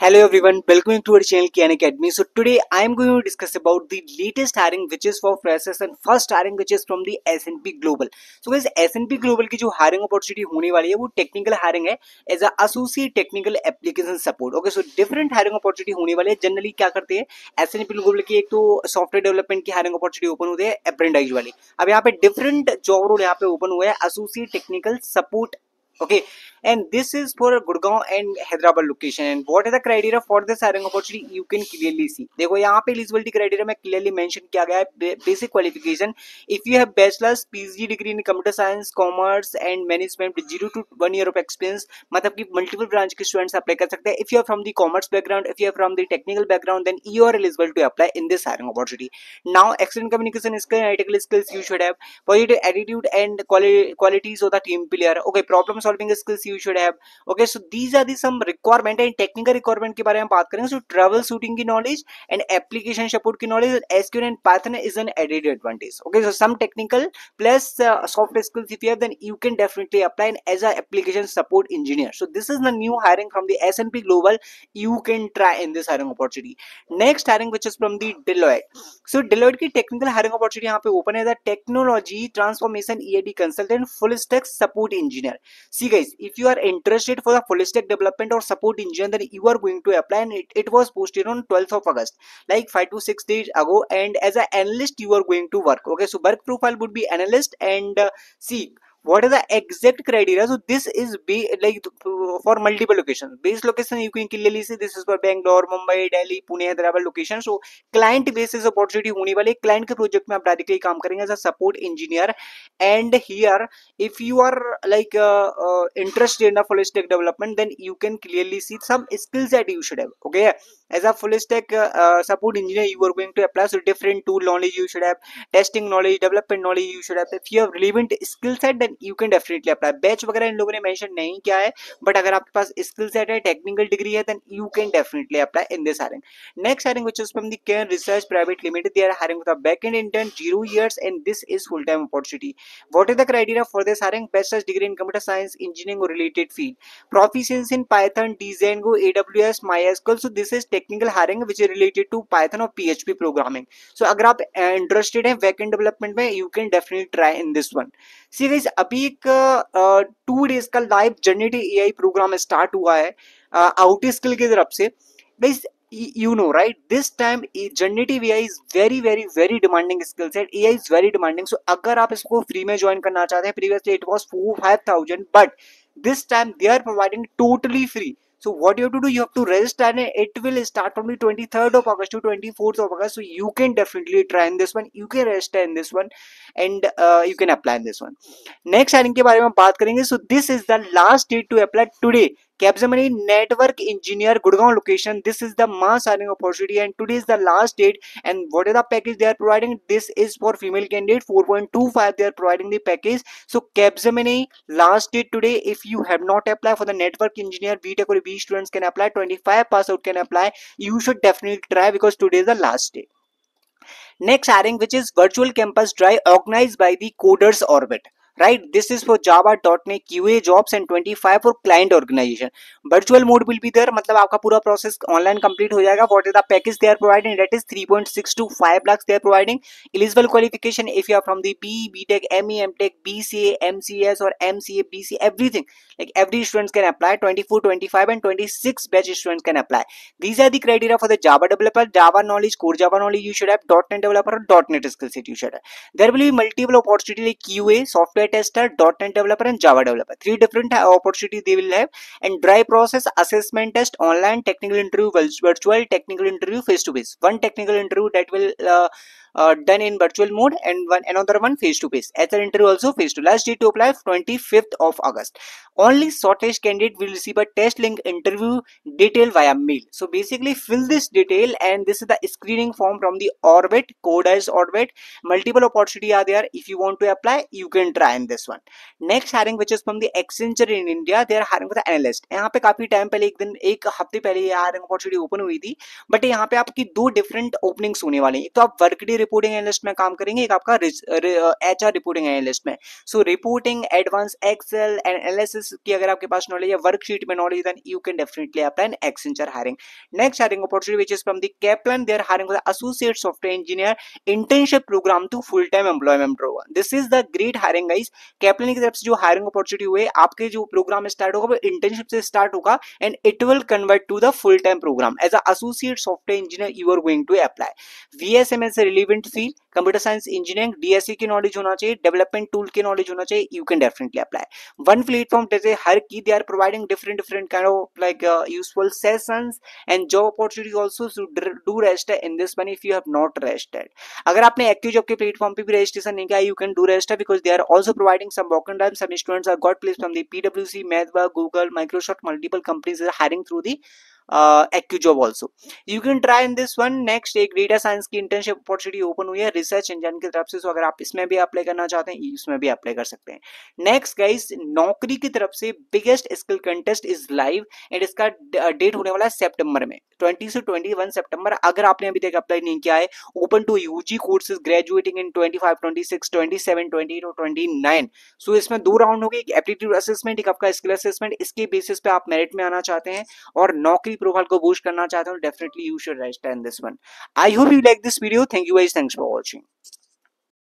Hello everyone, welcome to our channel Kian Academy. So today I am going to discuss about the latest hiring which is for freshers and first hiring which is from the S&P Global. So guys S&P Global की जो hiring opportunity होने वाली है वो technical hiring है as a associate technical application support. Okay, so different hiring opportunity होने वाले हैं. Generally क्या करते हैं S&P Global की एक तो software development की hiring opportunity open होते हैं apprentice वाली. अब यहाँ पे different job role यहाँ पे open हुआ है associate technical support. Okay, and this is for Gurgaon and Hyderabad location. And what is the criteria for this hiring opportunity? You can clearly see. देखो यहाँ पे eligibility criteria में clearly mention किया गया है basic qualification. If you have bachelor's PhD degree in computer science, commerce and management with 0 to 1 year of experience, मतलब कि multiple branch के students apply कर सकते हैं. If you are from the commerce background, if you are from the technical background, then you are eligible to apply in this hiring opportunity. Now, excellent communication skills, analytical skills you should have, positive attitude and qualities of the team player. Okay, problem solving skills you should have. Okay, so these are the some requirement and technical requirement के बारे में बात करेंगे. So trouble shooting की knowledge and application support की knowledge, SQL and Python is an added advantage. Okay, so some technical plus soft skills if you have, then you can definitely apply as a application support engineer. So this is the new hiring from the S&P Global. You can try in this hiring opportunity. Next hiring which is from the Deloitte. So Deloitte की technical hiring opportunity यहाँ पे open है the technology transformation EAD consultant full stack support engineer. See guys, if you are interested for the full stack development or support engineer, then you are going to apply, and it was posted on 12th of August, like 5 to 6 days ago. And as an analyst you are going to work. Okay, so work profile would be analyst. And see what is the exact criteria. So this is like for multiple locations. Base location you can clearly see this is for Bangalore, Mumbai, Delhi, Pune, Hyderabad location. So client basis opportunity होने वाले client के project में आप directly काम करेंगे as a support engineer. And here if you are like interested in the full stack development, then you can clearly see some skills that you should have. Okay, as a full stack support engineer you are going to apply. So different tool knowledge you should have, testing knowledge, development knowledge you should have. If you have relevant skill set, then you can definitely apply. Batch वगैरह इन लोगों ने mention नहीं किया है, but अगर आपके पास skill set है, technical degree है, then you can definitely apply in this hiring. Next hiring which is from the Cairn Research Private Limited. They are hiring with a backend intern 0 years, and this is full time opportunity. What is the criteria for this hiring? Bachelor's degree in computer science, engineering or related field, proficiency in Python, Django, AWS, MySQL. So this is technical hiring which is related to Python or PHP programming. So अगर आप interested हैं backend development में, you can definitely try in this one. See guys, अभी एक 2 days का live generative AI program start हुआ है out skill की तरफ से. Guys, you know right, this time generative AI is very demanding skill set. AI is very demanding. So अगर आप इसको फ्री में ज्वाइन करना चाहते हैं, previously it was 4-5,000, but this time they are providing totally free. So what you have to do, you have to register, and it will start from the 23rd of August to 24th of August. So you can definitely try in this one, you can register in this one, and you can apply in this one. Next hiring के बारे में बात करेंगे. So this is the last date to apply today. Capgemini Network Engineer, Gurgaon location. This is the mass hiring opportunity, and today is the last date. And what is the package they are providing? This is for female candidate 4.25. They are providing the package. So Capgemini last date today. If you have not applied for the network engineer, BTech or B students can apply. 25 pass out can apply. You should definitely try because today is the last day. Next hiring which is virtual campus drive organized by the Coders Orbit. Right, this is for Java, .NET, QA jobs and 25 for client organization. Virtual mode will be there, मतलब आपका पूरा process online complete हो जाएगा. What is the package they are providing? That is 3.6 to 5 lakhs they are providing. Eligible qualification if you are from the BTech, ME, MTech, BCA, MCS or MCA, BC, everything. Like every students can apply. 24, 25 and 26 batch students can apply. These are the criteria for the Java developer. Java knowledge, core Java knowledge you should have. .NET developer or .NET skill set you should have. There will be multiple opportunity like QA, software tester, .NET developer and Java developer. 3 different opportunity they will have. And dry process, assessment test, online, technical interview, virtual, technical interview, face to face. One technical interview that will done in virtual mode, and another one face to face. HR interview also face to. Last date to apply 25th of August. Only shortest candidate will receive a test link interview detail via mail. So basically fill this detail, and this is the screening form from the Orbit, Coders Orbit. Multiple opportunity are there. If you want to apply, you can try in this one. Next hiring which is from the Accenture in India. They are hiring for the analyst. यहाँ पे काफी time पहले एक हफ्ते पहले ये hiring opportunity open हुई थी, बट यहाँ पे आपकी 2 different openings होने वाली हैं. एक तो आप वर्कडे रिपोर्टिंग एनालिस्ट में काम करेंगे, एक आपका HR रिपोर्टिंग एनालिस्ट में। So reporting, advance excel and analysis की अगर आपके पास नॉलेज है, वर्कशीट में knowledge, then you can definitely apply in Accenture hiring. Next hiring opportunity which is from the Kaplan, they are hiring for the associate software engineer internship program to full time employment program. This is the great hiring guys। Kaplan की तरफ से जो hiring opportunity हुए, आपके जो programme start होगा वो internship से स्टार्ट होगा and it will convert to the full time program as a associate software engineer you are going to apply. VSML से relevant field, computer science engineering, DSE की knowledge होना चाहिए, development tool की knowledge होना चाहिए, you can definitely apply. One platform जैसे हर की, they are providing different different kind of like useful sessions and job opportunity also do register in this one if you have not registered. अगर आपने active job के platform पे भी registration नहीं किया, you can do register because they are also providing some walk and some students are got placed from the PwC, Meta, Google, Microsoft, multiple companies are hiring through the active job also, you can try in this one. Next एक data science की internship opportunity open हुई है research engine की तरफ से, सो अगर आप इसमें भी अप्लाई करना चाहते हैं इसमें भी अप्लाई कर सकते हैं। नेक्स्ट गाइस, नौकरी की तरफ से biggest skill contest is live and इसका डेट होने वाला है सितंबर में, 20 से 21 सितंबर। अगर आपने अभी तक अप्लाई नहीं किया है, open to UG courses graduating in 25, 26, 27, 28 और 29। सो इसमें 2 राउंड हो गए, एक एप्टीट्यूड असेसमेंट, एक आपका स्किल असेसमेंट। इसके बेसिस पे आप मेरिट में आना चाहते हैं और नौकरी प्रोफाइल को बूस्ट करना चाहते हो, definitely you should register in this one. I hope you like this video. Thank you guys, thanks for watching.